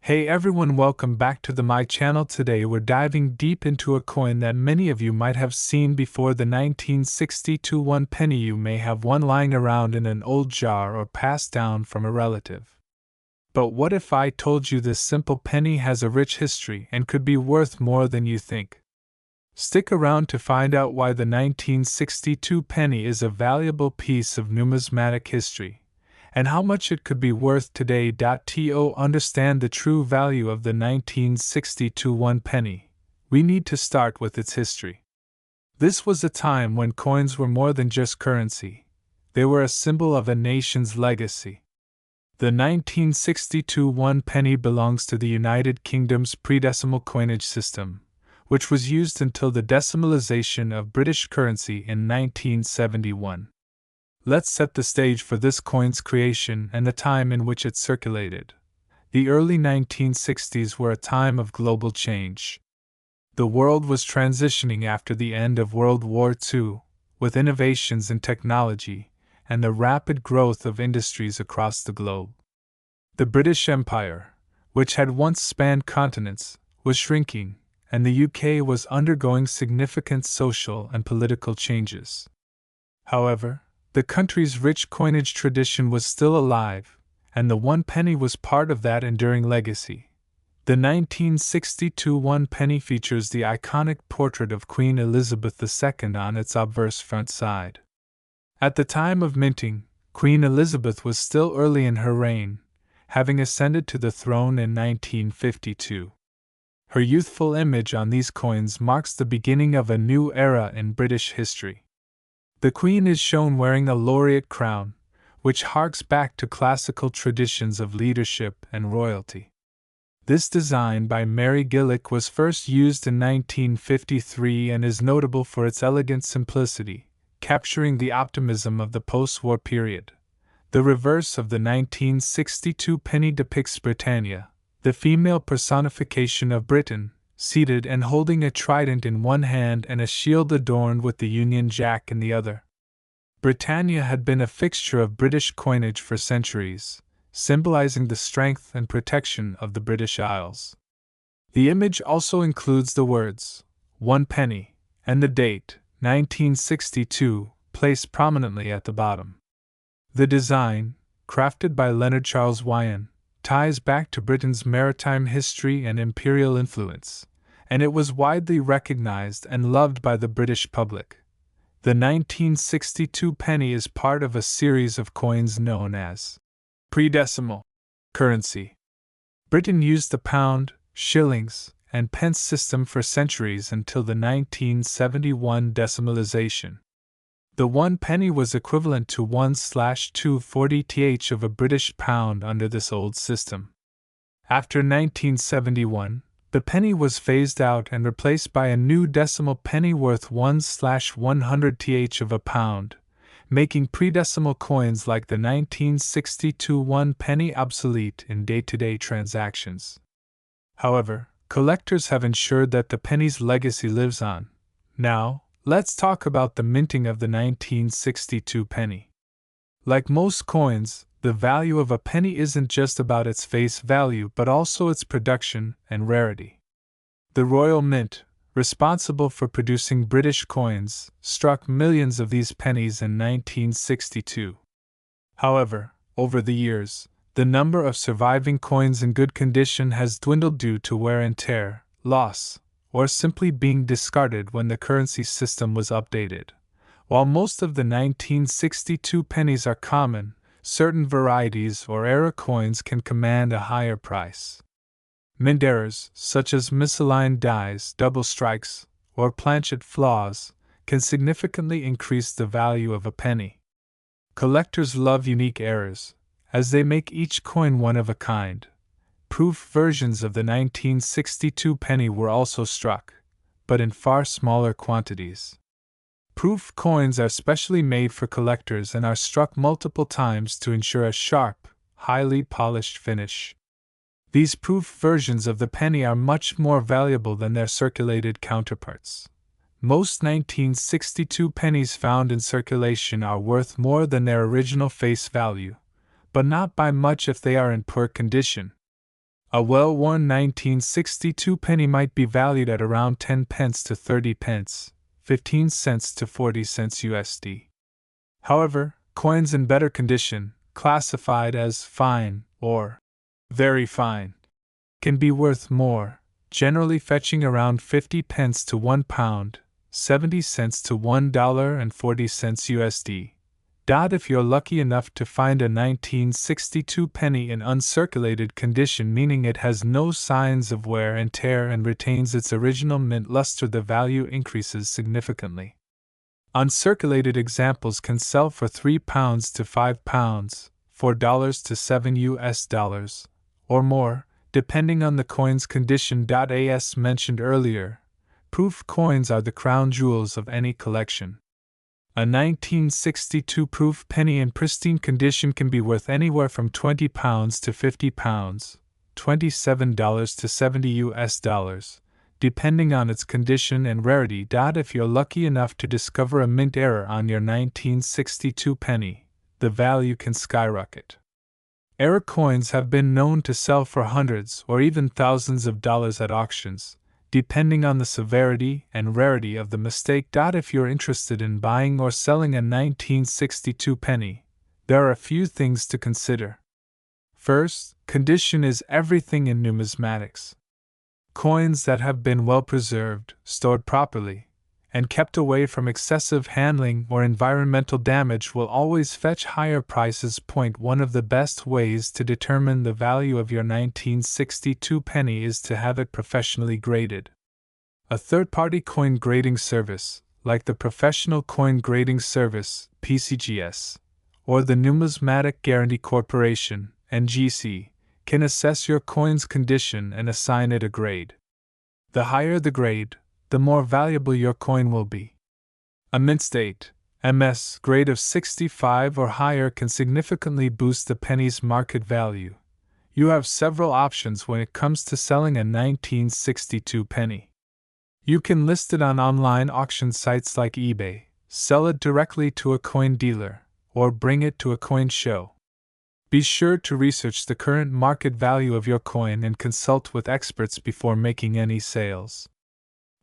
Hey everyone, welcome back to my channel. Today we're diving deep into a coin that many of you might have seen before, the 1962 1 penny. You may have one lying around in an old jar or passed down from a relative. But what if I told you this simple penny has a rich history and could be worth more than you think? Stick around to find out why the 1962 penny is a valuable piece of numismatic history, and how much it could be worth today. To understand the true value of the 1962 1 penny, we need to start with its history. This was a time when coins were more than just currency, they were a symbol of a nation's legacy. The 1962 1 penny belongs to the United Kingdom's pre-decimal coinage system, which was used until the decimalization of British currency in 1971. Let's set the stage for this coin's creation and the time in which it circulated. The early 1960s were a time of global change. The world was transitioning after the end of World War II, with innovations in technology and the rapid growth of industries across the globe. The British Empire, which had once spanned continents, was shrinking, and the UK was undergoing significant social and political changes. However, the country's rich coinage tradition was still alive, and the 1 penny was part of that enduring legacy. The 1962 1 penny features the iconic portrait of Queen Elizabeth II on its obverse front side. At the time of minting, Queen Elizabeth was still early in her reign, having ascended to the throne in 1952. Her youthful image on these coins marks the beginning of a new era in British history. The Queen is shown wearing a laureate crown, which harks back to classical traditions of leadership and royalty. This design by Mary Gillick was first used in 1953 and is notable for its elegant simplicity, capturing the optimism of the post-war period. The reverse of the 1962 penny depicts Britannia, the female personification of Britain, seated and holding a trident in one hand and a shield adorned with the Union Jack in the other. Britannia had been a fixture of British coinage for centuries, symbolizing the strength and protection of the British Isles. The image also includes the words, 1 penny, and the date, 1962, placed prominently at the bottom. The design, crafted by Leonard Charles Wyon, ties back to Britain's maritime history and imperial influence, and it was widely recognized and loved by the British public. The 1962 penny is part of a series of coins known as pre-decimal currency. Britain used the pound, shillings, and pence system for centuries until the 1971 decimalization. The 1 penny was equivalent to 1/240th of a British pound under this old system. After 1971, the penny was phased out and replaced by a new decimal penny worth 1/100th of a pound, making pre-decimal coins like the 1962 1 penny obsolete in day-to-day transactions. However, collectors have ensured that the penny's legacy lives on. Now, let's talk about the minting of the 1962 penny. Like most coins, the value of a penny isn't just about its face value but also its production and rarity. The Royal Mint, responsible for producing British coins, struck millions of these pennies in 1962. However, over the years, the number of surviving coins in good condition has dwindled due to wear and tear, loss, or simply being discarded when the currency system was updated. While most of the 1962 pennies are common, certain varieties or era coins can command a higher price. Mint errors, such as misaligned dies, double strikes, or planchet flaws, can significantly increase the value of a penny. Collectors love unique errors, as they make each coin one of a kind. Proof versions of the 1962 penny were also struck, but in far smaller quantities. Proof coins are specially made for collectors and are struck multiple times to ensure a sharp, highly polished finish. These proof versions of the penny are much more valuable than their circulated counterparts. Most 1962 pennies found in circulation are worth more than their original face value, but not by much if they are in poor condition. A well-worn 1962 penny might be valued at around 10 pence to 30 pence, 15 cents to 40 cents USD. However, coins in better condition, classified as fine or very fine, can be worth more, generally fetching around 50 pence to £1, 70 cents to $1.40 USD. If you're lucky enough to find a 1962 penny in uncirculated condition, meaning it has no signs of wear and tear and retains its original mint luster, the value increases significantly. Uncirculated examples can sell for £3 to £5, $4 to $7 or more, depending on the coin's condition. As mentioned earlier, proof coins are the crown jewels of any collection. A 1962 proof penny in pristine condition can be worth anywhere from £20 to £50, $27 to $70, depending on its condition and rarity. If you're lucky enough to discover a mint error on your 1962 penny, the value can skyrocket. Error coins have been known to sell for hundreds or even thousands of dollars at auctions, depending on the severity and rarity of the mistake. If you're interested in buying or selling a 1962 penny, there are a few things to consider. First, condition is everything in numismatics. Coins that have been well preserved, stored properly, and kept away from excessive handling or environmental damage will always fetch higher prices. One of the best ways to determine the value of your 1962 penny is to have it professionally graded. A third-party coin grading service, like the Professional Coin Grading Service (PCGS) or the Numismatic Guarantee Corporation (NGC), can assess your coin's condition and assign it a grade. The higher the grade, the more valuable your coin will be. A mint state (MS) grade of 65 or higher can significantly boost the penny's market value. You have several options when it comes to selling a 1962 penny. You can list it on online auction sites like eBay, sell it directly to a coin dealer, or bring it to a coin show. Be sure to research the current market value of your coin and consult with experts before making any sales.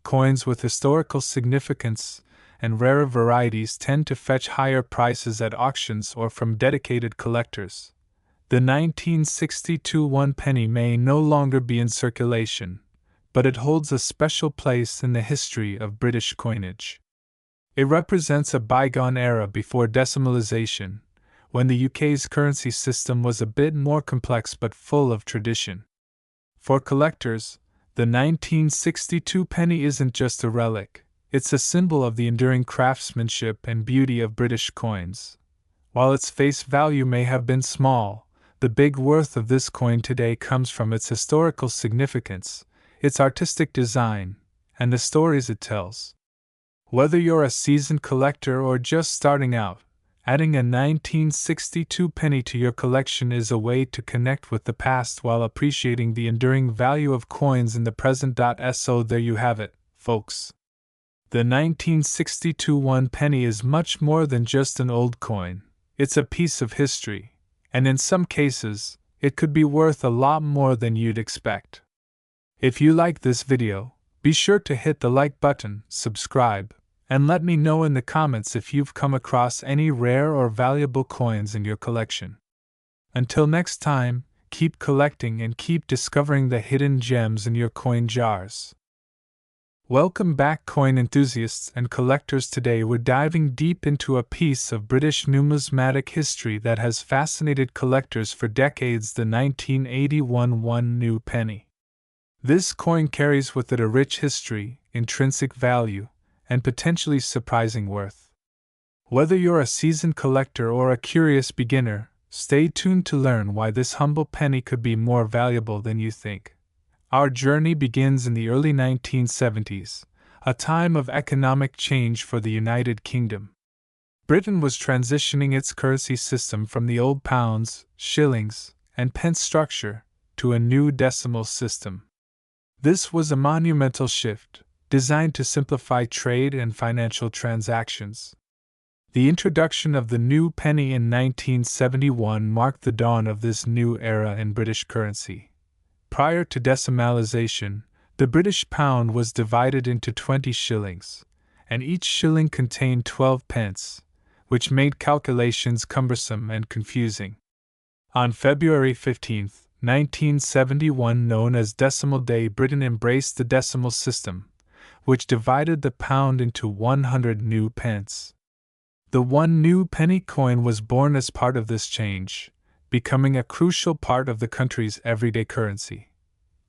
Coins with historical significance and rarer varieties tend to fetch higher prices at auctions or from dedicated collectors. The 1962 1 penny may no longer be in circulation, but it holds a special place in the history of British coinage. It represents a bygone era before decimalization, when the UK's currency system was a bit more complex but full of tradition. For collectors, the 1962 penny isn't just a relic, it's a symbol of the enduring craftsmanship and beauty of British coins. While its face value may have been small, the big worth of this coin today comes from its historical significance, its artistic design, and the stories it tells. Whether you're a seasoned collector or just starting out, adding a 1962 penny to your collection is a way to connect with the past while appreciating the enduring value of coins in the present. So there you have it, folks. The 1962 1 penny is much more than just an old coin. It's a piece of history, and in some cases, it could be worth a lot more than you'd expect. If you like this video, be sure to hit the like button, subscribe, and let me know in the comments if you've come across any rare or valuable coins in your collection. Until next time, keep collecting and keep discovering the hidden gems in your coin jars. Welcome back, coin enthusiasts and collectors. Today we're diving deep into a piece of British numismatic history that has fascinated collectors for decades: the 1981 1 new penny. This coin carries with it a rich history, intrinsic value, and potentially surprising worth. Whether you're a seasoned collector or a curious beginner, stay tuned to learn why this humble penny could be more valuable than you think. Our journey begins in the early 1970s, a time of economic change for the United Kingdom. Britain was transitioning its currency system from the old pounds, shillings, and pence structure to a new decimal system. This was a monumental shift, designed to simplify trade and financial transactions. The introduction of the new penny in 1971 marked the dawn of this new era in British currency. Prior to decimalisation, the British pound was divided into 20 shillings, and each shilling contained 12 pence, which made calculations cumbersome and confusing. On February 15, 1971, known as Decimal Day, Britain embraced the decimal system, which divided the pound into 100 new pence. The 1 new penny coin was born as part of this change, becoming a crucial part of the country's everyday currency.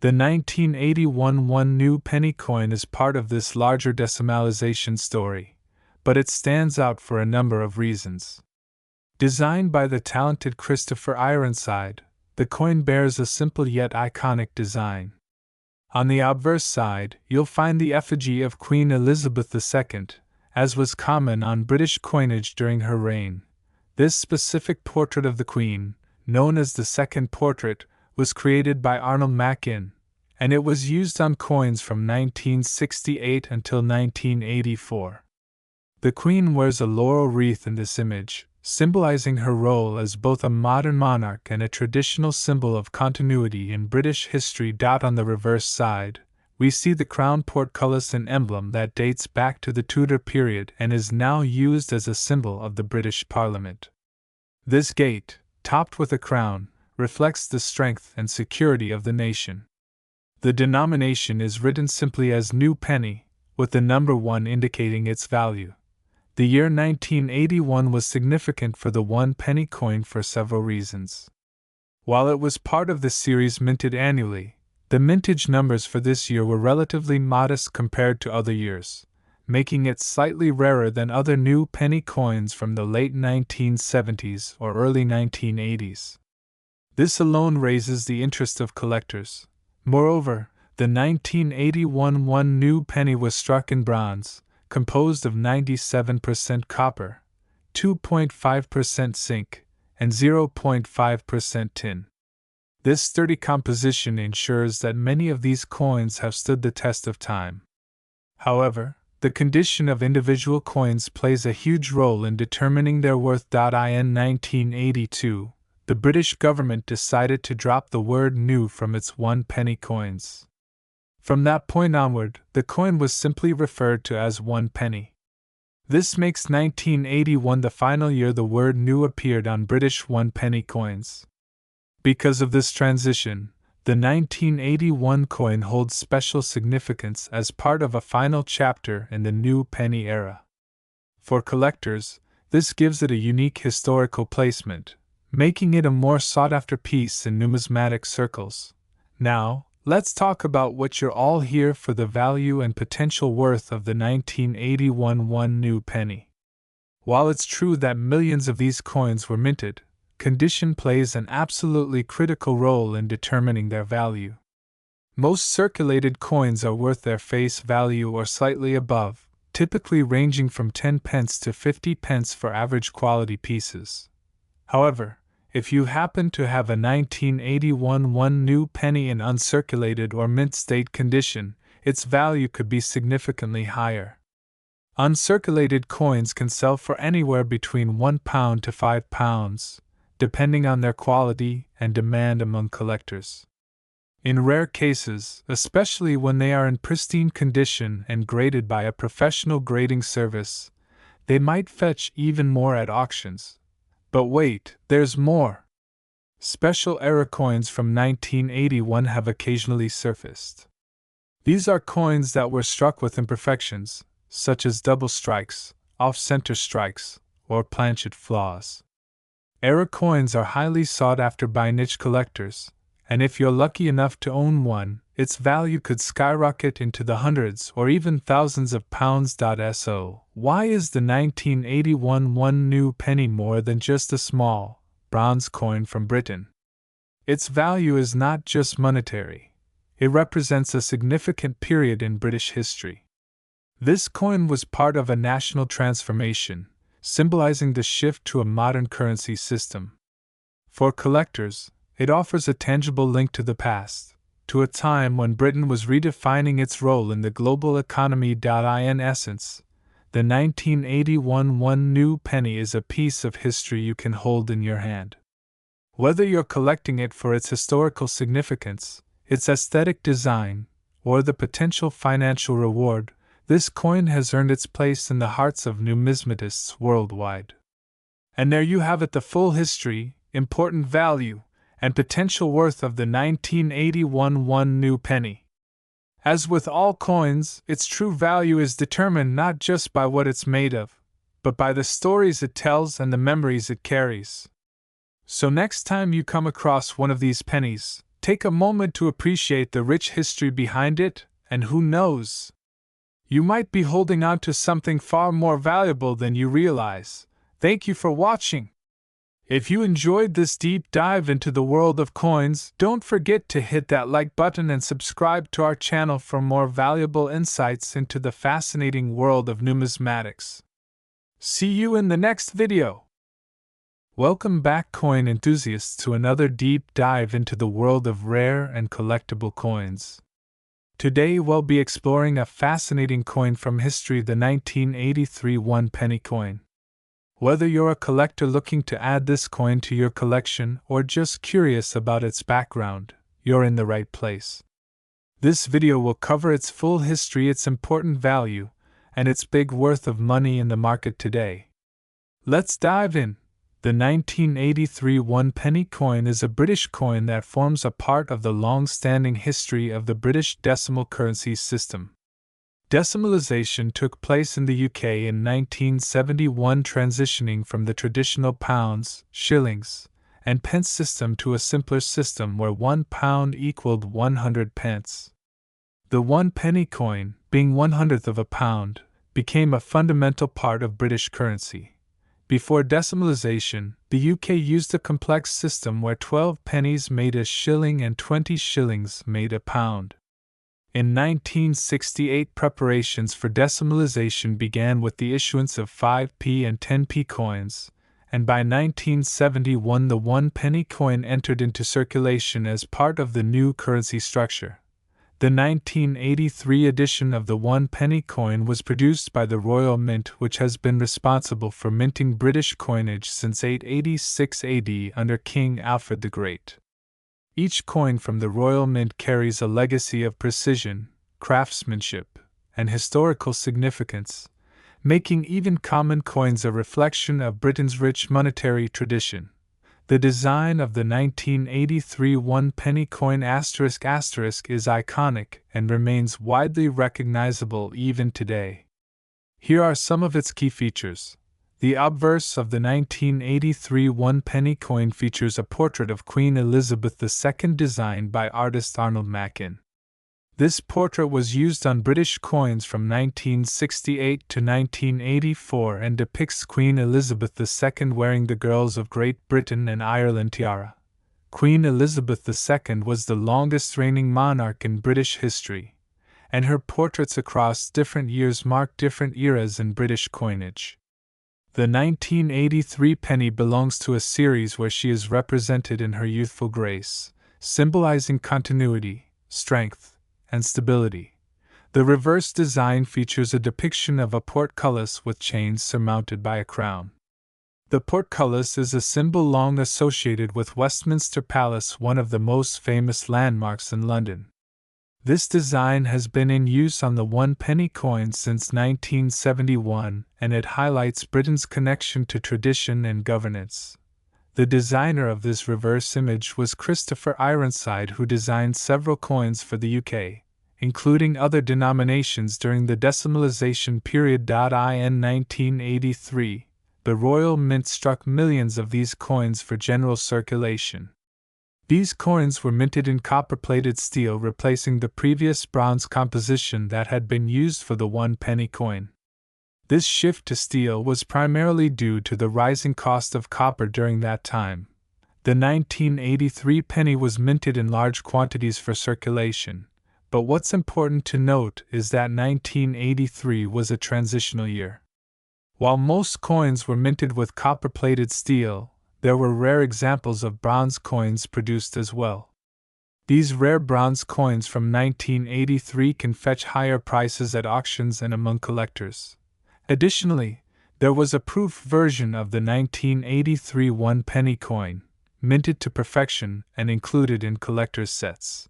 The 1981 1 new penny coin is part of this larger decimalisation story, but it stands out for a number of reasons. Designed by the talented Christopher Ironside, the coin bears a simple yet iconic design. On the obverse side, you'll find the effigy of Queen Elizabeth II, as was common on British coinage during her reign. This specific portrait of the Queen, known as the Second Portrait, was created by Arnold Mackin, and it was used on coins from 1968 until 1984. The Queen wears a laurel wreath in this image, symbolizing her role as both a modern monarch and a traditional symbol of continuity in British history. On the reverse side, we see the crown portcullis, an emblem that dates back to the Tudor period and is now used as a symbol of the British Parliament. This gate, topped with a crown, reflects the strength and security of the nation. The denomination is written simply as new penny, with the number 1 indicating its value. The year 1981 was significant for the 1 penny coin for several reasons. While it was part of the series minted annually, the mintage numbers for this year were relatively modest compared to other years, making it slightly rarer than other new penny coins from the late 1970s or early 1980s. This alone raises the interest of collectors. Moreover, the 1981 1 new penny was struck in bronze, composed of 97% copper, 2.5% zinc, and 0.5% tin. This sturdy composition ensures that many of these coins have stood the test of time. However, the condition of individual coins plays a huge role in determining their worth. In 1982, the British government decided to drop the word new from its 1 penny coins. From that point onward, the coin was simply referred to as 1 penny. This makes 1981 the final year the word new appeared on British 1 penny coins. Because of this transition, the 1981 coin holds special significance as part of a final chapter in the new penny era. For collectors, this gives it a unique historical placement, making it a more sought-after piece in numismatic circles. Now, let's talk about what you're all here for: the value and potential worth of the 1981 1 new penny. While it's true that millions of these coins were minted, condition plays an absolutely critical role in determining their value. Most circulated coins are worth their face value or slightly above, typically ranging from 10 pence to 50 pence for average quality pieces. However, if you happen to have a 1981 1 new penny in uncirculated or mint state condition, its value could be significantly higher. Uncirculated coins can sell for anywhere between £1 to £5, depending on their quality and demand among collectors. In rare cases, especially when they are in pristine condition and graded by a professional grading service, they might fetch even more at auctions. But wait, there's more! Special era coins from 1981 have occasionally surfaced. These are coins that were struck with imperfections, such as double strikes, off-center strikes, or planchet flaws. Era coins are highly sought after by niche collectors, and if you're lucky enough to own one, its value could skyrocket into the hundreds or even thousands of pounds. So, why is the 1981 1 new penny more than just a small, bronze coin from Britain? Its value is not just monetary. It represents a significant period in British history. This coin was part of a national transformation, symbolizing the shift to a modern currency system. For collectors, it offers a tangible link to the past, to a time when Britain was redefining its role in the global economy. In essence, the 1981 1 new penny is a piece of history you can hold in your hand. Whether you're collecting it for its historical significance, its aesthetic design, or the potential financial reward, this coin has earned its place in the hearts of numismatists worldwide. And there you have it, the full history, important value, and potential worth of the 1981 one new penny. As with all coins, its true value is determined not just by what it's made of, but by the stories it tells and the memories it carries. So next time you come across one of these pennies, take a moment to appreciate the rich history behind it, and who knows? You might be holding on to something far more valuable than you realize. Thank you for watching. If you enjoyed this deep dive into the world of coins, don't forget to hit that like button and subscribe to our channel for more valuable insights into the fascinating world of numismatics. See you in the next video. Welcome back, coin enthusiasts, to another deep dive into the world of rare and collectible coins. Today we'll be exploring a fascinating coin from history, the 1983 one penny coin. Whether you're a collector looking to add this coin to your collection or just curious about its background, you're in the right place. This video will cover its full history, its important value, and its big worth of money in the market today. Let's dive in. The 1983 one penny coin is a British coin that forms a part of the long-standing history of the British decimal currency system. Decimalisation took place in the UK in 1971, transitioning from the traditional pounds, shillings, and pence system to a simpler system where £1 equaled 100 pence. The one penny coin, being 1/100th of a pound, became a fundamental part of British currency. Before decimalisation, the UK used a complex system where 12 pennies made a shilling and 20 shillings made a pound. In 1968, preparations for decimalisation began with the issuance of 5p and 10p coins, and by 1971 the one penny coin entered into circulation as part of the new currency structure. The 1983 edition of the one penny coin was produced by the Royal Mint, which has been responsible for minting British coinage since 886 AD under King Alfred the Great. Each coin from the Royal Mint carries a legacy of precision, craftsmanship, and historical significance, making even common coins a reflection of Britain's rich monetary tradition. The design of the 1983 one penny coin *** is iconic and remains widely recognizable even today. Here are some of its key features. The obverse of the 1983 one penny coin features a portrait of Queen Elizabeth II designed by artist Arnold Machin. This portrait was used on British coins from 1968 to 1984 and depicts Queen Elizabeth II wearing the Girls of Great Britain and Ireland tiara. Queen Elizabeth II was the longest reigning monarch in British history, and her portraits across different years mark different eras in British coinage. The 1983 penny belongs to a series where she is represented in her youthful grace, symbolizing continuity, strength, and stability. The reverse design features a depiction of a portcullis with chains surmounted by a crown. The portcullis is a symbol long associated with Westminster Palace, one of the most famous landmarks in London. This design has been in use on the one penny coin since 1971, and it highlights Britain's connection to tradition and governance. The designer of this reverse image was Christopher Ironside, who designed several coins for the UK, including other denominations during the decimalisation period. In 1983, the Royal Mint struck millions of these coins for general circulation. These coins were minted in copper-plated steel, replacing the previous bronze composition that had been used for the one penny coin. This shift to steel was primarily due to the rising cost of copper during that time. The 1983 penny was minted in large quantities for circulation, but what's important to note is that 1983 was a transitional year. While most coins were minted with copper-plated steel, there were rare examples of bronze coins produced as well. These rare bronze coins from 1983 can fetch higher prices at auctions and among collectors. Additionally, there was a proof version of the 1983 one penny coin, minted to perfection and included in collectors' sets.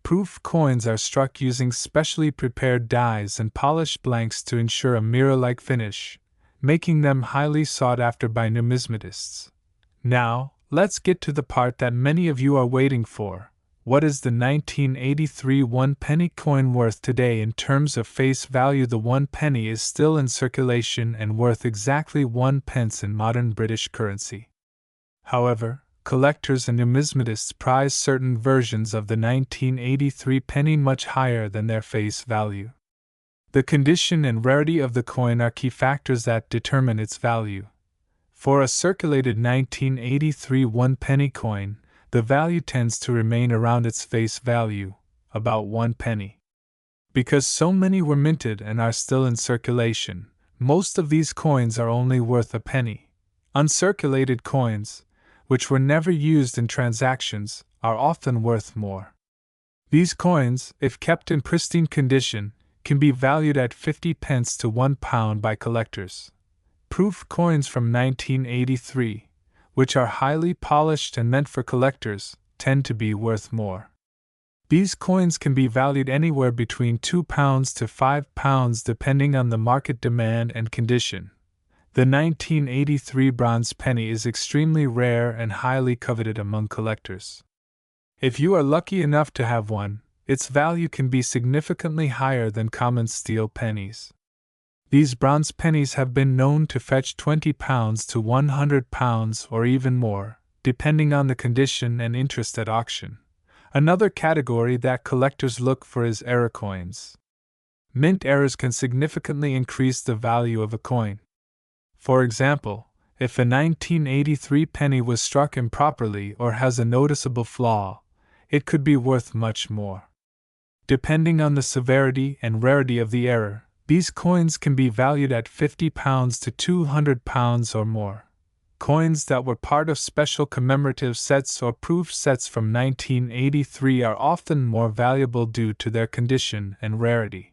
Proof coins are struck using specially prepared dies and polished blanks to ensure a mirror-like finish, making them highly sought after by numismatists. Now, let's get to the part that many of you are waiting for. What is the 1983 1-penny coin worth today in terms of face value? The 1 penny is still in circulation and worth exactly 1 pence in modern British currency. However, collectors and numismatists prize certain versions of the 1983 penny much higher than their face value. The condition and rarity of the coin are key factors that determine its value. For a circulated 1983 1-penny coin, the value tends to remain around its face value, about 1 penny. Because so many were minted and are still in circulation, most of these coins are only worth a penny. Uncirculated coins, which were never used in transactions, are often worth more. These coins, if kept in pristine condition, can be valued at 50 pence to £1 by collectors. Proof coins from 1983, which are highly polished and meant for collectors, tend to be worth more. These coins can be valued anywhere between £2 to £5 depending on the market demand and condition. The 1983 bronze penny is extremely rare and highly coveted among collectors. If you are lucky enough to have one, its value can be significantly higher than common steel pennies. These bronze pennies have been known to fetch £20 to £100 or even more, depending on the condition and interest at auction. Another category that collectors look for is error coins. Mint errors can significantly increase the value of a coin. For example, if a 1983 penny was struck improperly or has a noticeable flaw, it could be worth much more. Depending on the severity and rarity of the error, these coins can be valued at £50 to £200 or more. Coins that were part of special commemorative sets or proof sets from 1983 are often more valuable due to their condition and rarity.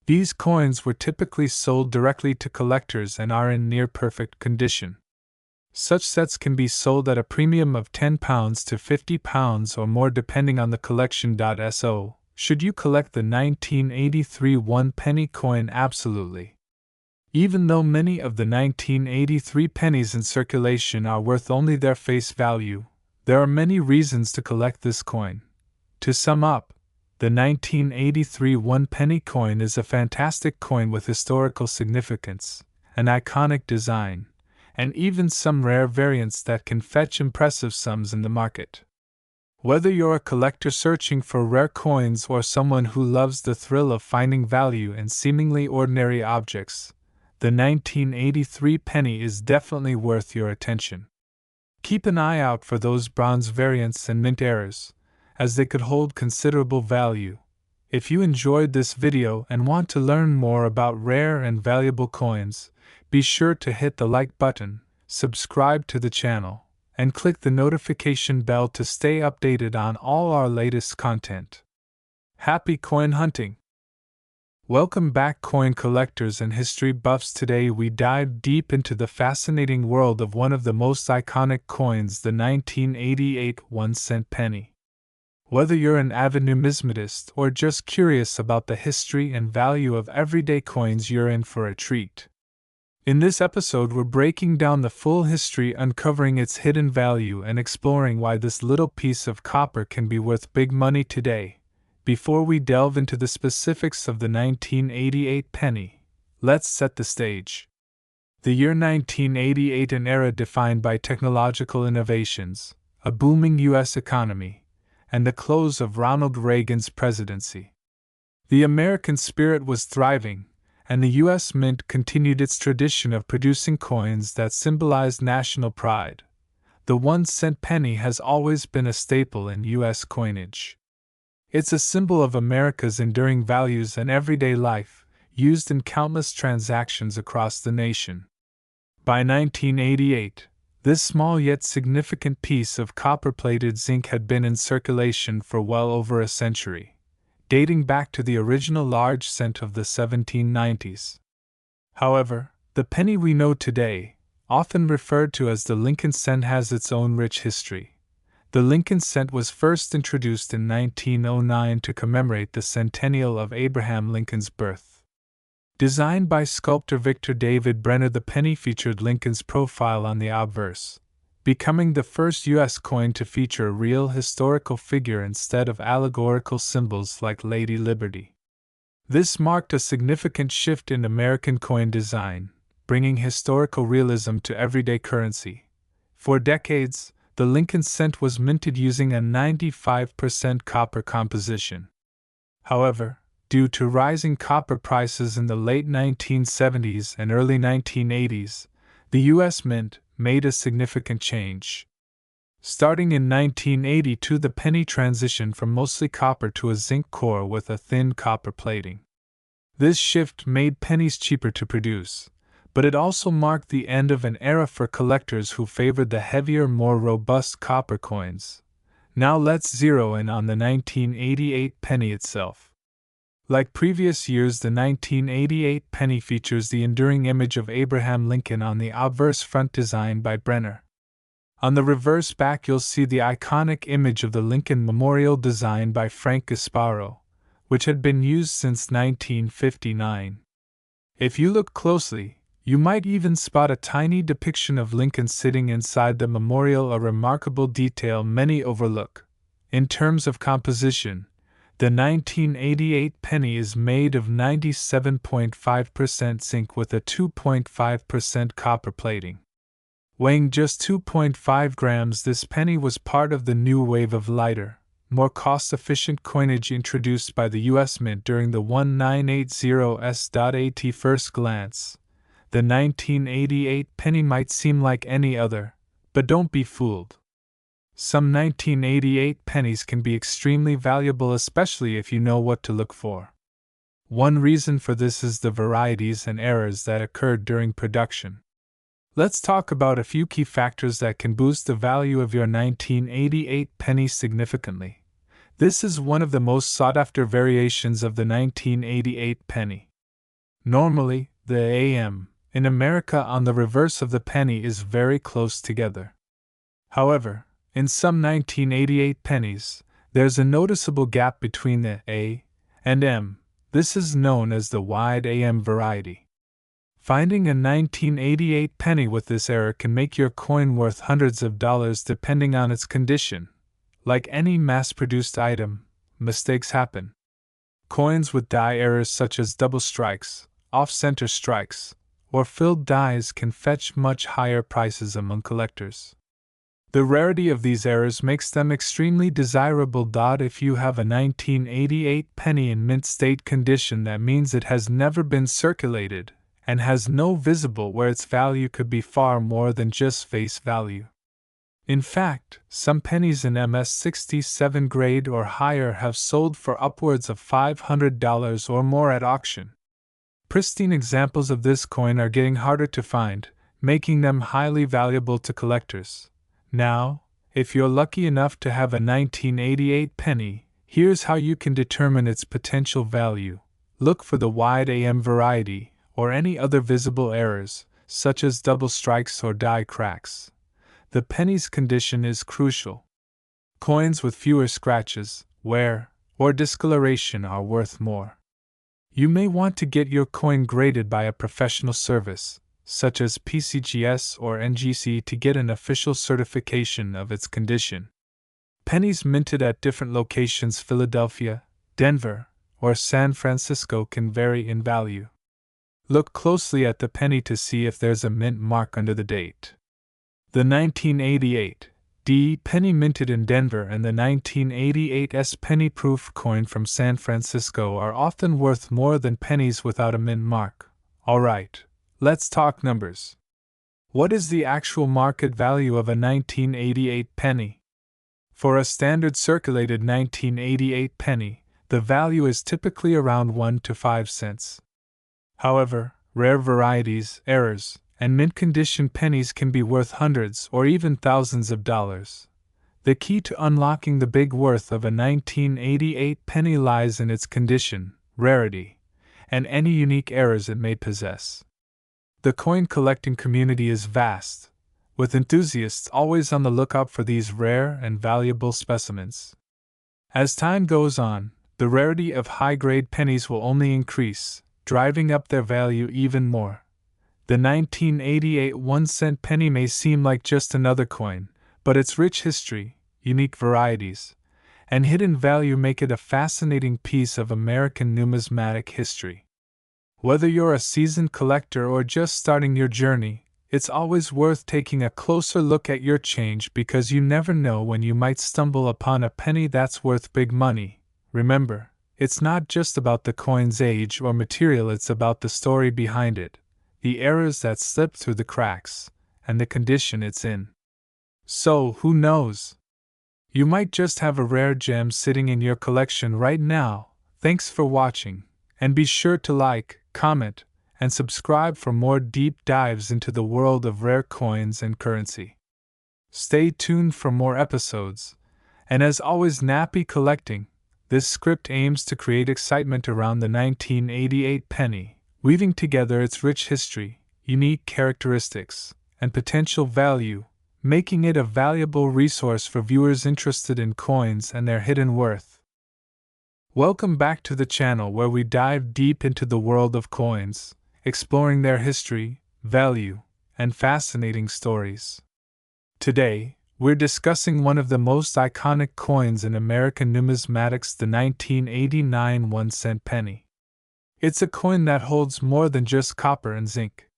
These coins were typically sold directly to collectors and are in near-perfect condition. Such sets can be sold at a premium of £10 to £50 or more depending on the collection. So, should you collect the 1983 1-penny coin? Absolutely. Even though many of the 1983 pennies in circulation are worth only their face value, there are many reasons to collect this coin. To sum up, the 1983 1-penny coin is a fantastic coin with historical significance, an iconic design, and even some rare variants that can fetch impressive sums in the market. Whether you're a collector searching for rare coins or someone who loves the thrill of finding value in seemingly ordinary objects, the 1983 penny is definitely worth your attention. Keep an eye out for those bronze variants and mint errors, as they could hold considerable value. If you enjoyed this video and want to learn more about rare and valuable coins, be sure to hit the like button, subscribe to the channel, and click the notification bell to stay updated on all our latest content. Happy coin hunting! Welcome back, coin collectors and history buffs. Today we dive deep into the fascinating world of one of the most iconic coins, the 1988 1-cent penny. Whether you're an avid numismatist or just curious about the history and value of everyday coins, you're in for a treat. In this episode, we're breaking down the full history, uncovering its hidden value, and exploring why this little piece of copper can be worth big money today. Before we delve into the specifics of the 1988 penny, let's set the stage. The year 1988, an era defined by technological innovations, a booming U.S. economy, and the close of Ronald Reagan's presidency. The American spirit was thriving, and the U.S. Mint continued its tradition of producing coins that symbolized national pride. The 1-cent penny has always been a staple in U.S. coinage. It's a symbol of America's enduring values and everyday life, used in countless transactions across the nation. By 1988, this small yet significant piece of copper-plated zinc had been in circulation for well over a century, dating back to the original large cent of the 1790s. However, the penny we know today, often referred to as the Lincoln cent, has its own rich history. The The Lincoln cent was first introduced in 1909 to commemorate the centennial of Abraham Lincoln's birth. Designed by sculptor Victor David Brenner, the penny featured Lincoln's profile on the obverse, becoming the first U.S. coin to feature a real historical figure instead of allegorical symbols like Lady Liberty. This marked a significant shift in American coin design, bringing historical realism to everyday currency. For decades, the Lincoln cent was minted using a 95% copper composition. However, due to rising copper prices in the late 1970s and early 1980s, the U.S. Mint made a significant change. Starting in 1982, the penny transitioned from mostly copper to a zinc core with a thin copper plating. This shift made pennies cheaper to produce, but it also marked the end of an era for collectors who favored the heavier, more robust copper coins. Now let's zero in on the 1988 penny itself. Like previous years, the 1988 penny features the enduring image of Abraham Lincoln on the obverse front, designed by Brenner. On the reverse back, you'll see the iconic image of the Lincoln Memorial designed by Frank Gasparo, which had been used since 1959. If you look closely, you might even spot a tiny depiction of Lincoln sitting inside the memorial, a remarkable detail many overlook. In terms of composition, the 1988 penny is made of 97.5% zinc with a 2.5% copper plating. Weighing just 2.5 grams, this penny was part of the new wave of lighter, more cost-efficient coinage introduced by the U.S. Mint during the 1980s. At first glance, the 1988 penny might seem like any other, but don't be fooled. Some 1988 pennies can be extremely valuable, especially if you know what to look for. One reason for this is the varieties and errors that occurred during production. Let's talk about a few key factors that can boost the value of your 1988 penny significantly. This is one of the most sought-after variations of the 1988 penny. Normally, the AM in America on the reverse of the penny is very close together. However, in some 1988 pennies, there's a noticeable gap between the A and M. This is known as the wide AM variety. Finding a 1988 penny with this error can make your coin worth hundreds of dollars depending on its condition. Like any mass-produced item, mistakes happen. Coins with die errors such as double strikes, off-center strikes, or filled dies can fetch much higher prices among collectors. The rarity of these errors makes them extremely desirable. If you have a 1988 penny in mint state condition, that means it has never been circulated and has no visible where its value could be far more than just face value. In fact, some pennies in MS-67 grade or higher have sold for upwards of $500 or more at auction. Pristine examples of this coin are getting harder to find, making them highly valuable to collectors. Now, if you're lucky enough to have a 1988 penny, here's how you can determine its potential value. Look for the wide AM variety, or any other visible errors, such as double strikes or die cracks. The penny's condition is crucial. Coins with fewer scratches, wear, or discoloration are worth more. You may want to get your coin graded by a professional service, such as PCGS or NGC, to get an official certification of its condition. Pennies minted at different locations, Philadelphia, Denver, or San Francisco, can vary in value. Look closely at the penny to see if there's a mint mark under the date. The 1988 D penny minted in Denver and the 1988 S penny proof coin from San Francisco are often worth more than pennies without a mint mark. Alright, let's talk numbers. What is the actual market value of a 1988 penny? For a standard circulated 1988 penny, the value is typically around 1 to 5 cents. However, rare varieties, errors, and mint condition pennies can be worth hundreds or even thousands of dollars. The key to unlocking the big worth of a 1988 penny lies in its condition, rarity, and any unique errors it may possess. The coin collecting community is vast, with enthusiasts always on the lookout for these rare and valuable specimens. As time goes on, the rarity of high-grade pennies will only increase, driving up their value even more. The 1988 1-cent penny may seem like just another coin, but its rich history, unique varieties, and hidden value make it a fascinating piece of American numismatic history. Whether you're a seasoned collector or just starting your journey, it's always worth taking a closer look at your change because you never know when you might stumble upon a penny that's worth big money. Remember, it's not just about the coin's age or material, it's about the story behind it, the errors that slipped through the cracks, and the condition it's in. So, who knows? You might just have a rare gem sitting in your collection right now. Thanks for watching, and be sure to like, comment, and subscribe for more deep dives into the world of rare coins and currency. Stay tuned for more episodes, and as always, nappy collecting. This script aims to create excitement around the 1988 penny, weaving together its rich history, unique characteristics, and potential value, making it a valuable resource for viewers interested in coins and their hidden worth. Welcome back to the channel where we dive deep into the world of coins, exploring their history, value, and fascinating stories. Today, we're discussing one of the most iconic coins in American numismatics, the 1989 1-cent penny. It's a coin that holds more than just copper and zinc.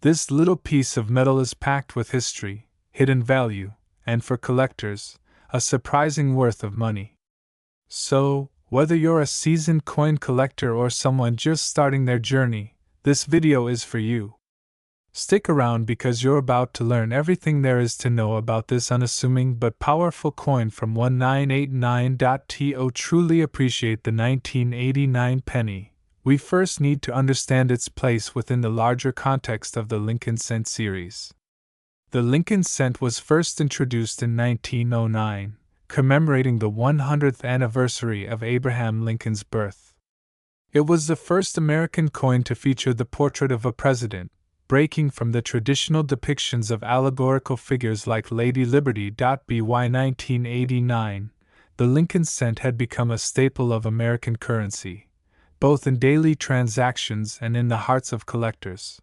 This little piece of metal is packed with history, hidden value, and for collectors, a surprising worth of money. So, whether you're a seasoned coin collector or someone just starting their journey, this video is for you. Stick around because you're about to learn everything there is to know about this unassuming but powerful coin from 1989. Truly appreciate the 1989 penny. We first need to understand its place within the larger context of the Lincoln cent series. The Lincoln cent was first introduced in 1909, commemorating the 100th anniversary of Abraham Lincoln's birth. It was the first American coin to feature the portrait of a president, breaking from the traditional depictions of allegorical figures like Lady Liberty. By 1989, the Lincoln cent had become a staple of American currency, both in daily transactions and in the hearts of collectors.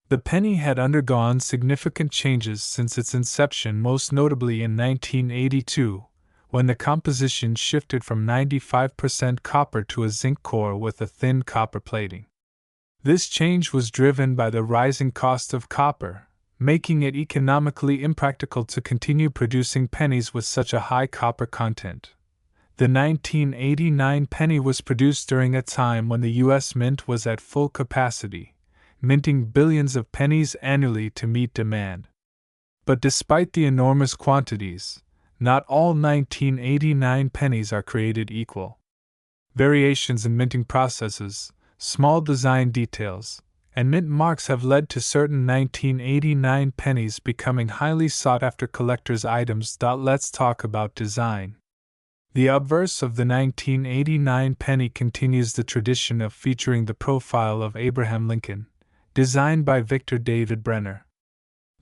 The penny had undergone significant changes since its inception, most notably in 1982, when the composition shifted from 95% copper to a zinc core with a thin copper plating. This change was driven by the rising cost of copper, making it economically impractical to continue producing pennies with such a high copper content. The 1989 penny was produced during a time when the U.S. Mint was at full capacity, minting billions of pennies annually to meet demand. But despite the enormous quantities, not all 1989 pennies are created equal. Variations in minting processes, small design details, and mint marks have led to certain 1989 pennies becoming highly sought-after collectors' items. Let's talk about design. The obverse of the 1989 penny continues the tradition of featuring the profile of Abraham Lincoln, designed by Victor David Brenner.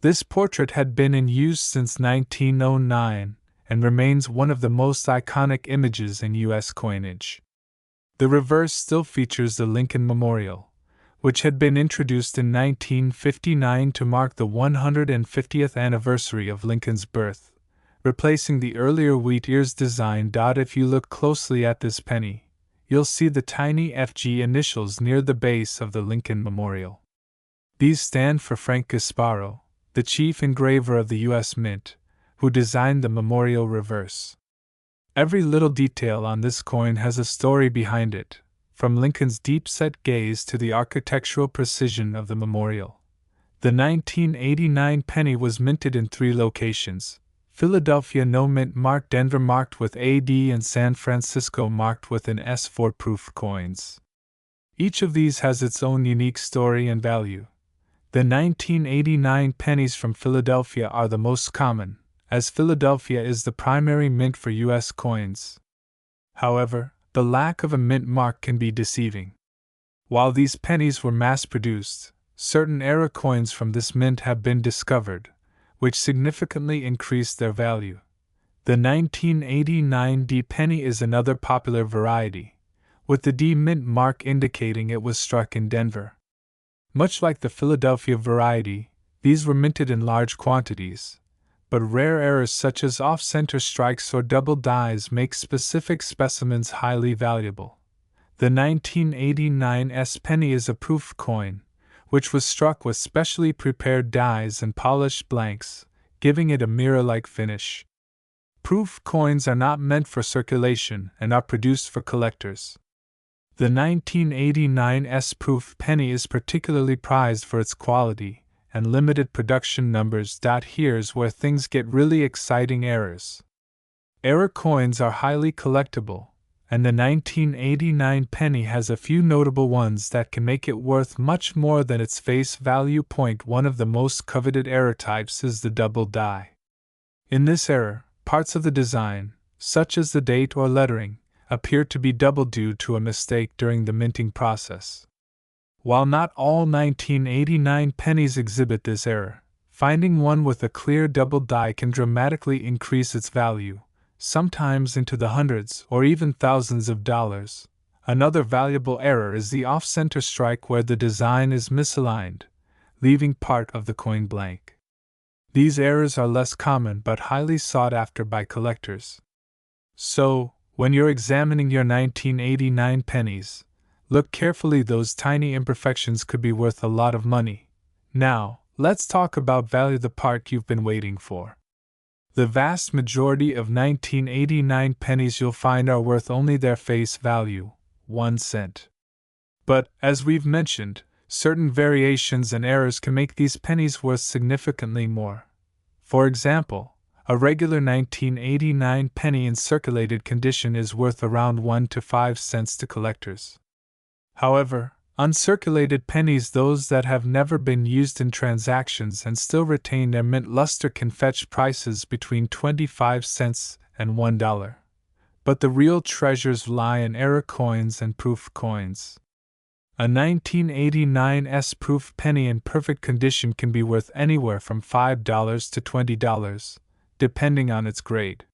This portrait had been in use since 1909 and remains one of the most iconic images in U.S. coinage. The reverse still features the Lincoln Memorial, which had been introduced in 1959 to mark the 150th anniversary of Lincoln's birth, replacing the earlier wheat ears design. If you look closely at this penny, you'll see the tiny FG initials near the base of the Lincoln Memorial. These stand for Frank Gasparo, the chief engraver of the U.S. Mint, who designed the memorial reverse. Every little detail on this coin has a story behind it, from Lincoln's deep-set gaze to the architectural precision of the memorial. The 1989 penny was minted in 3 locations: Philadelphia no mint mark, Denver marked with AD, and San Francisco marked with an S for proof coins. Each of these has its own unique story and value. The 1989 pennies from Philadelphia are the most common, as Philadelphia is the primary mint for U.S. coins. However, the lack of a mint mark can be deceiving. While these pennies were mass-produced, certain era coins from this mint have been discovered, which significantly increased their value. The 1989 D penny is another popular variety, with the D mint mark indicating it was struck in Denver. Much like the Philadelphia variety, these were minted in large quantities, but rare errors such as off-center strikes or double dies make specific specimens highly valuable. The 1989 S penny is a proof coin, which was struck with specially prepared dies and polished blanks, giving it a mirror-like finish. Proof coins are not meant for circulation and are produced for collectors. The 1989 S proof penny is particularly prized for its quality and limited production numbers. Here's where things get really exciting: errors. Error coins are highly collectible, and the 1989 penny has a few notable ones that can make it worth much more than its face value. One of the most coveted error types is the double die. In this error, parts of the design, such as the date or lettering, appear to be double due to a mistake during the minting process. While not all 1989 pennies exhibit this error, finding one with a clear double die can dramatically increase its value, sometimes into the hundreds or even thousands of dollars. Another valuable error is the off-center strike, where the design is misaligned, leaving part of the coin blank. These errors are less common but highly sought after by collectors. So, when you're examining your 1989 pennies, look carefully. Those tiny imperfections could be worth a lot of money. Now, let's talk about value, the part you've been waiting for. The vast majority of 1989 pennies you'll find are worth only their face value, 1 cent. But, as we've mentioned, certain variations and errors can make these pennies worth significantly more. For example, a regular 1989 penny in circulated condition is worth around 1 to 5 cents to collectors. However, uncirculated pennies, those that have never been used in transactions and still retain their mint luster, can fetch prices between 25 cents and $1. But the real treasures lie in error coins and proof coins. A 1989 S proof penny in perfect condition can be worth anywhere from $5 to $20, depending on its grade.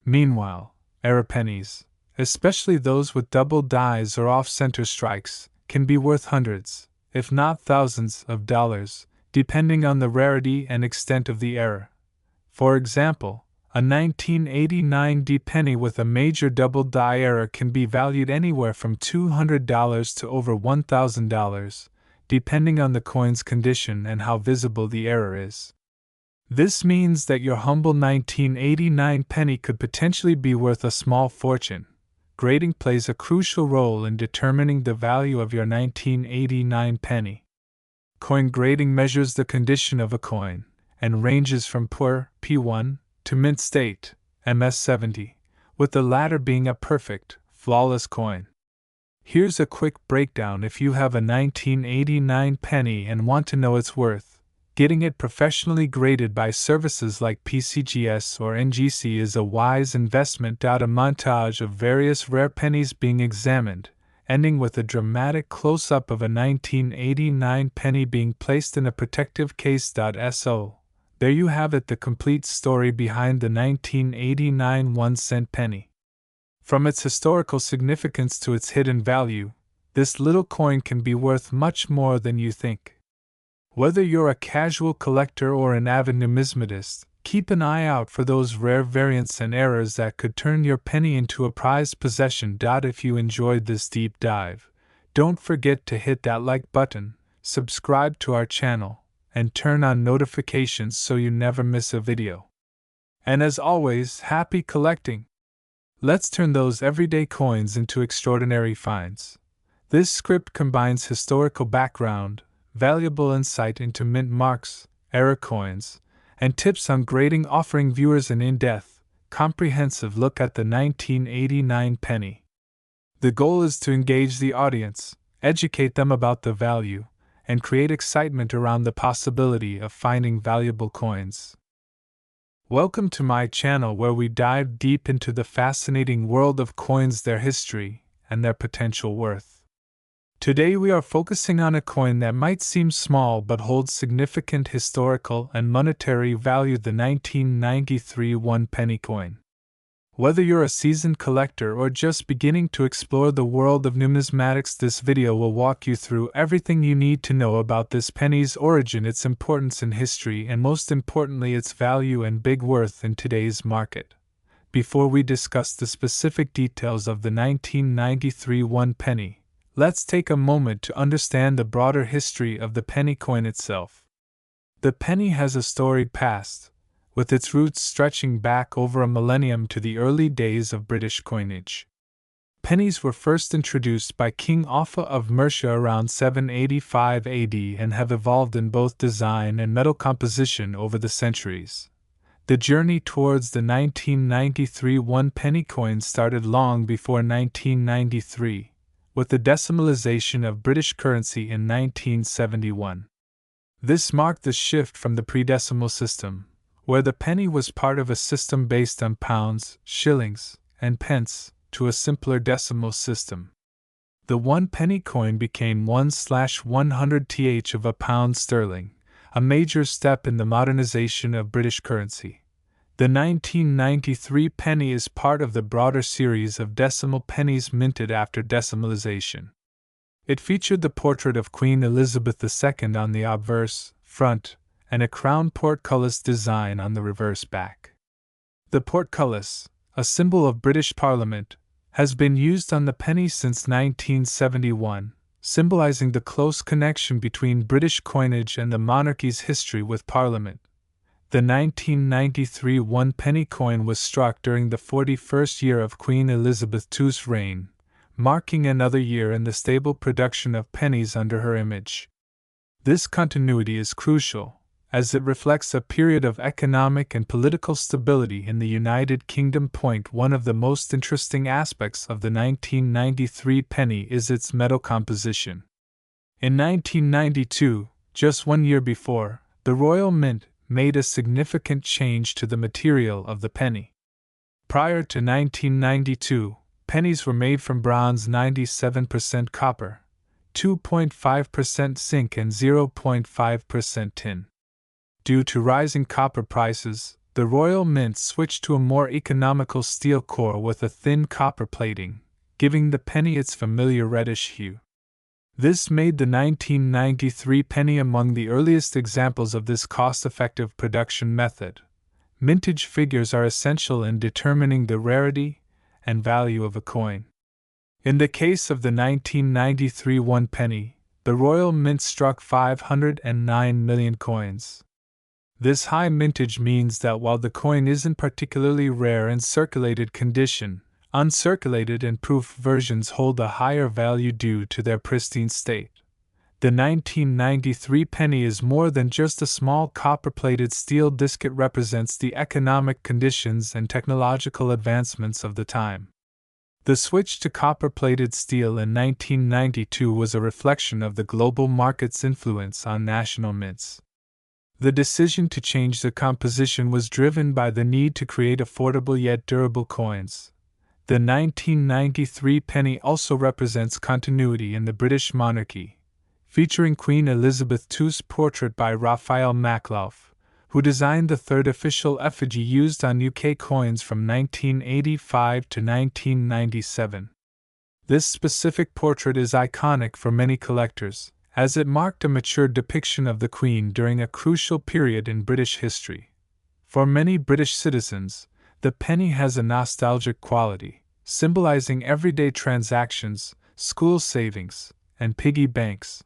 Meanwhile, error pennies, especially those with double dies or off-center strikes, can be worth hundreds, if not thousands, of dollars, depending on the rarity and extent of the error. For example, a 1989 D penny with a major double die error can be valued anywhere from $200 to over $1,000, depending on the coin's condition and how visible the error is. This means that your humble 1989 penny could potentially be worth a small fortune. Grading plays a crucial role in determining the value of your 1989 penny. Coin grading measures the condition of a coin and ranges from poor, P1, to mint state, MS70, with the latter being a perfect, flawless coin. Here's a quick breakdown. If you have a 1989 penny and want to know its worth, getting it professionally graded by services like PCGS or NGC is a wise investment. A montage of various rare pennies being examined, ending with a dramatic close-up of a 1989 penny being placed in a protective case. So, there you have it, the complete story behind the 1989 1-cent penny. From its historical significance to its hidden value, this little coin can be worth much more than you think. Whether you're a casual collector or an avid numismatist, keep an eye out for those rare variants and errors that could turn your penny into a prized possession. If you enjoyed this deep dive, don't forget to hit that like button, subscribe to our channel, and turn on notifications so you never miss a video. And as always, happy collecting! Let's turn those everyday coins into extraordinary finds. This script combines historical background, valuable insight into mint marks, error coins, and tips on grading, offering viewers an in-depth, comprehensive look at the 1989 penny. The goal is to engage the audience, educate them about the value, and create excitement around the possibility of finding valuable coins. Welcome to my channel, where we dive deep into the fascinating world of coins, their history, and their potential worth. Today we are focusing on a coin that might seem small but holds significant historical and monetary value, the 1993 one-penny coin. Whether you're a seasoned collector or just beginning to explore the world of numismatics, this video will walk you through everything you need to know about this penny's origin, its importance in history, and most importantly, its value and big worth in today's market. Before we discuss the specific details of the 1993 one penny, let's take a moment to understand the broader history of the penny coin itself. The penny has a storied past, with its roots stretching back over a millennium to the early days of British coinage. Pennies were first introduced by King Offa of Mercia around 785 AD and have evolved in both design and metal composition over the centuries. The journey towards the 1993 one-penny coin started long before 1993, with the decimalization of British currency in 1971. This marked the shift from the pre-decimal system, where the penny was part of a system based on pounds, shillings, and pence, to a simpler decimal system. The one-penny coin became 1/100th of a pound sterling, a major step in the modernization of British currency. The 1993 penny is part of the broader series of decimal pennies minted after decimalization. It featured the portrait of Queen Elizabeth II on the obverse front and a crown portcullis design on the reverse back. The portcullis, a symbol of British Parliament, has been used on the penny since 1971, symbolizing the close connection between British coinage and the monarchy's history with Parliament. The 1993 one-penny coin was struck during the 41st year of Queen Elizabeth II's reign, marking another year in the stable production of pennies under her image. This continuity is crucial, as it reflects a period of economic and political stability in the United Kingdom. One of the most interesting aspects of the 1993 penny is its metal composition. In 1992, just 1 year before, the Royal Mint made a significant change to the material of the penny. Prior to 1992, pennies were made from bronze, 97% copper, 2.5% zinc, and 0.5% tin. Due to rising copper prices, the Royal Mint switched to a more economical steel core with a thin copper plating, giving the penny its familiar reddish hue. This made the 1993 penny among the earliest examples of this cost-effective production method. Mintage figures are essential in determining the rarity and value of a coin. In the case of the 1993 one penny, the Royal Mint struck 509 million coins. This high mintage means that while the coin isn't particularly rare in circulated condition, uncirculated and proof versions hold a higher value due to their pristine state. The 1993 penny is more than just a small copper-plated steel disc. It represents the economic conditions and technological advancements of the time. The switch to copper-plated steel in 1992 was a reflection of the global market's influence on national mints. The decision to change the composition was driven by the need to create affordable yet durable coins. The 1993 penny also represents continuity in the British monarchy, featuring Queen Elizabeth II's portrait by Raphael Makhlouf, who designed the third official effigy used on UK coins from 1985 to 1997. This specific portrait is iconic for many collectors, as it marked a mature depiction of the Queen during a crucial period in British history. For many British citizens, the penny has a nostalgic quality, symbolizing everyday transactions, school savings, and piggy banks.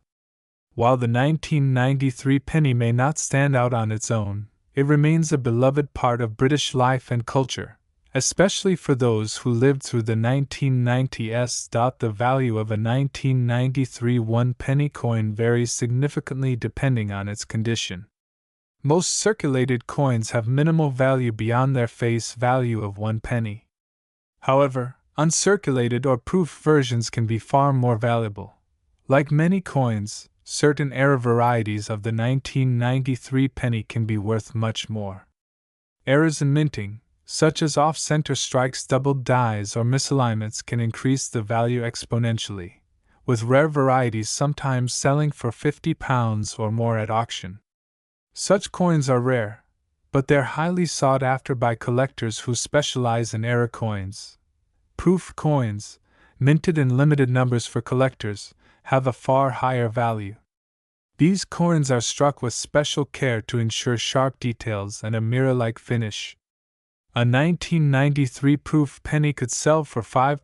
While the 1993 penny may not stand out on its own, it remains a beloved part of British life and culture, especially for those who lived through the 1990s. The value of a 1993 one-penny coin varies significantly depending on its condition. Most circulated coins have minimal value beyond their face value of 1 penny. However, uncirculated or proof versions can be far more valuable. Like many coins, certain error varieties of the 1993 penny can be worth much more. Errors in minting, such as off-center strikes, doubled dies, or misalignments, can increase the value exponentially, with rare varieties sometimes selling for £50 or more at auction. Such coins are rare, but they're highly sought after by collectors who specialize in error coins. Proof coins, minted in limited numbers for collectors, have a far higher value. These coins are struck with special care to ensure sharp details and a mirror-like finish. A 1993 proof penny could sell for £5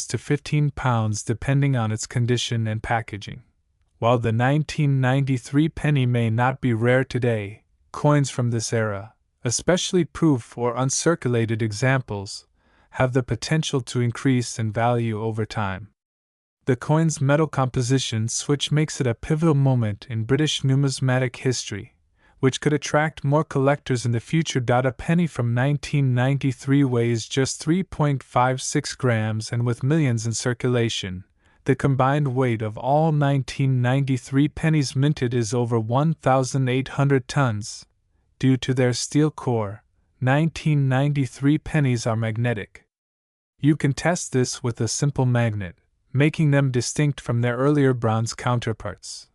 to £15 depending on its condition and packaging. While the 1993 penny may not be rare today, coins from this era, especially proof or uncirculated examples, have the potential to increase in value over time. The coin's metal composition switch makes it a pivotal moment in British numismatic history, which could attract more collectors in the future. A penny from 1993 weighs just 3.56 grams, and with millions in circulation, the combined weight of all 1993 pennies minted is over 1,800 tons. Due to their steel core, 1993 pennies are magnetic. You can test this with a simple magnet, making them distinct from their earlier bronze counterparts.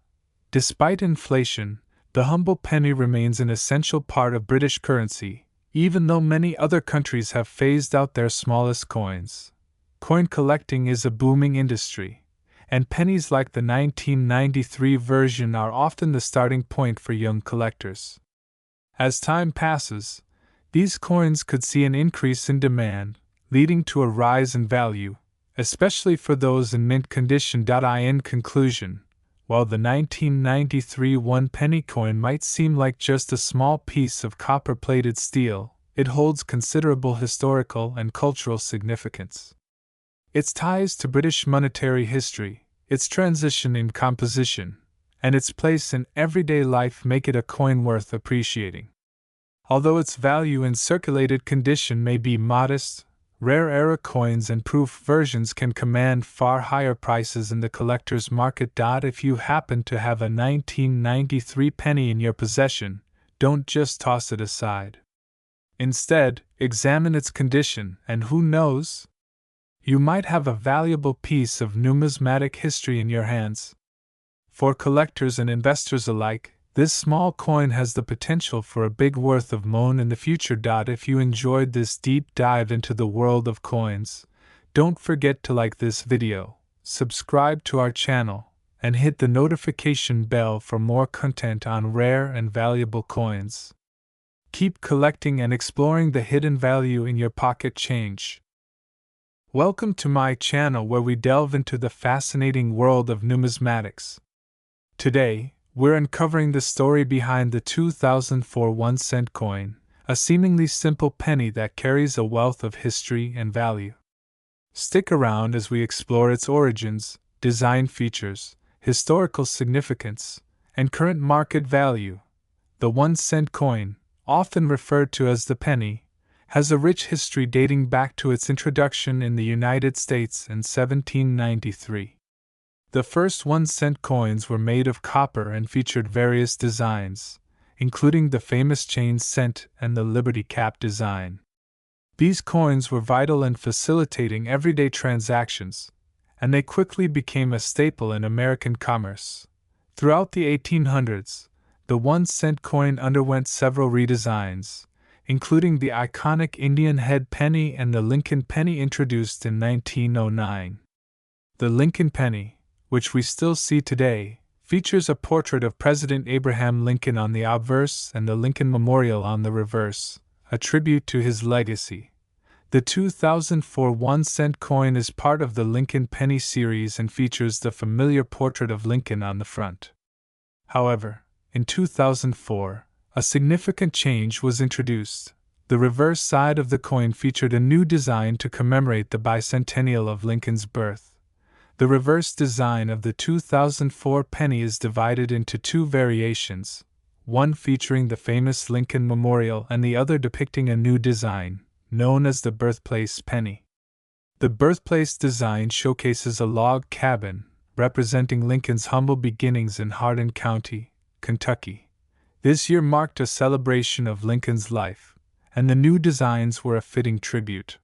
Despite inflation, the humble penny remains an essential part of British currency, even though many other countries have phased out their smallest coins. Coin collecting is a booming industry, and pennies like the 1993 version are often the starting point for young collectors. As time passes, these coins could see an increase in demand, leading to a rise in value, especially for those in mint condition. In conclusion, while the 1993 one-penny coin might seem like just a small piece of copper-plated steel, it holds considerable historical and cultural significance. Its ties to British monetary history, its transition in composition, and its place in everyday life make it a coin worth appreciating. Although its value in circulated condition may be modest, rare era coins and proof versions can command far higher prices in the collector's market. If you happen to have a 1993 penny in your possession, don't just toss it aside. Instead, examine its condition, and who knows? You might have a valuable piece of numismatic history in your hands. For collectors and investors alike, this small coin has the potential for a big worth of MONE in the future. If you enjoyed this deep dive into the world of coins, don't forget to like this video, subscribe to our channel, and hit the notification bell for more content on rare and valuable coins. Keep collecting and exploring the hidden value in your pocket change. Welcome to my channel where we delve into the fascinating world of numismatics. Today, we're uncovering the story behind the 2004 1-cent coin, a seemingly simple penny that carries a wealth of history and value. Stick around as we explore its origins, design features, historical significance, and current market value. The 1-cent coin, often referred to as the penny, has a rich history dating back to its introduction in the United States in 1793. The first 1-cent coins were made of copper and featured various designs, including the famous chain cent and the Liberty Cap design. These coins were vital in facilitating everyday transactions, and they quickly became a staple in American commerce. Throughout the 1800s, the 1-cent coin underwent several redesigns, including the iconic Indian head penny and the Lincoln penny introduced in 1909. The Lincoln penny, which we still see today, features a portrait of President Abraham Lincoln on the obverse and the Lincoln Memorial on the reverse, a tribute to his legacy. The 2004 1-cent coin is part of the Lincoln penny series and features the familiar portrait of Lincoln on the front. However, in 2004, a significant change was introduced. The reverse side of the coin featured a new design to commemorate the bicentennial of Lincoln's birth. The reverse design of the 2004 penny is divided into two variations, one featuring the famous Lincoln Memorial and the other depicting a new design, known as the birthplace penny. The birthplace design showcases a log cabin, representing Lincoln's humble beginnings in Hardin County, Kentucky. This year marked a celebration of Lincoln's life, and the new designs were a fitting tribute.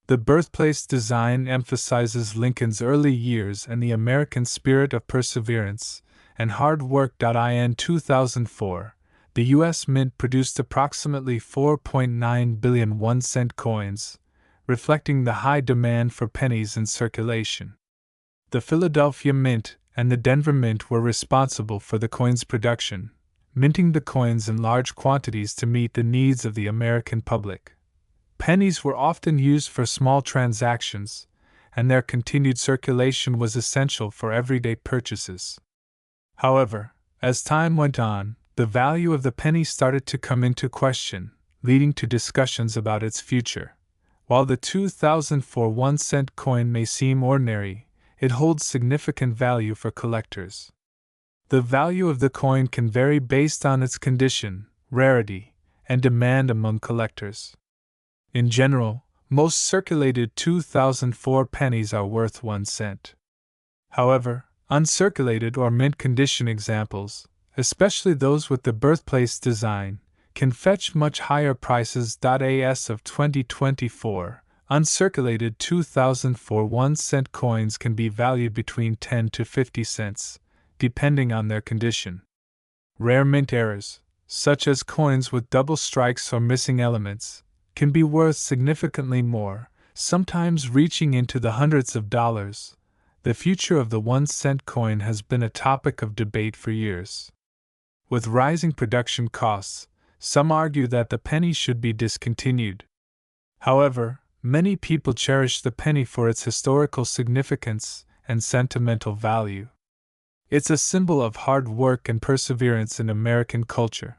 The birthplace design emphasizes Lincoln's early years and the American spirit of perseverance and hard work. In 2004, the U.S. Mint produced approximately 4.9 billion 1-cent coins, reflecting the high demand for pennies in circulation. The Philadelphia Mint and the Denver Mint were responsible for the coins' production, minting the coins in large quantities to meet the needs of the American public. Pennies were often used for small transactions, and their continued circulation was essential for everyday purchases. However, as time went on, the value of the penny started to come into question, leading to discussions about its future. While the 2004 1-cent coin may seem ordinary, it holds significant value for collectors. The value of the coin can vary based on its condition, rarity, and demand among collectors. In general, most circulated 2004 pennies are worth 1 cent. However, uncirculated or mint condition examples, especially those with the birthplace design, can fetch much higher prices. As of 2024, uncirculated 2004 1-cent coins can be valued between 10 to 50 cents, depending on their condition. Rare mint errors, such as coins with double strikes or missing elements, can be worth significantly more, sometimes reaching into the hundreds of dollars. The future of the 1-cent coin has been a topic of debate for years. With rising production costs, some argue that the penny should be discontinued. However, many people cherish the penny for its historical significance and sentimental value. It's a symbol of hard work and perseverance in American culture.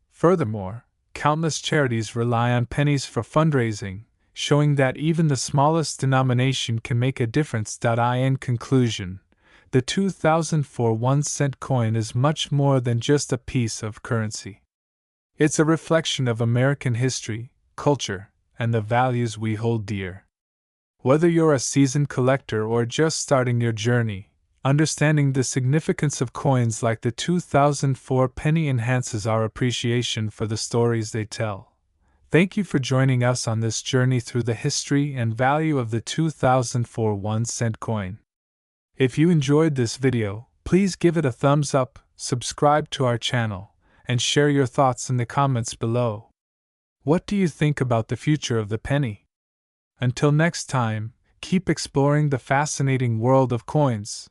Furthermore, countless charities rely on pennies for fundraising, showing that even the smallest denomination can make a difference. In conclusion, the 2004 1-cent coin is much more than just a piece of currency. It's a reflection of American history, culture, and the values we hold dear. Whether you're a seasoned collector or just starting your journey, understanding the significance of coins like the 2004 penny enhances our appreciation for the stories they tell. Thank you for joining us on this journey through the history and value of the 2004 1-cent coin. If you enjoyed this video, please give it a thumbs up, subscribe to our channel, and share your thoughts in the comments below. What do you think about the future of the penny? Until next time, keep exploring the fascinating world of coins.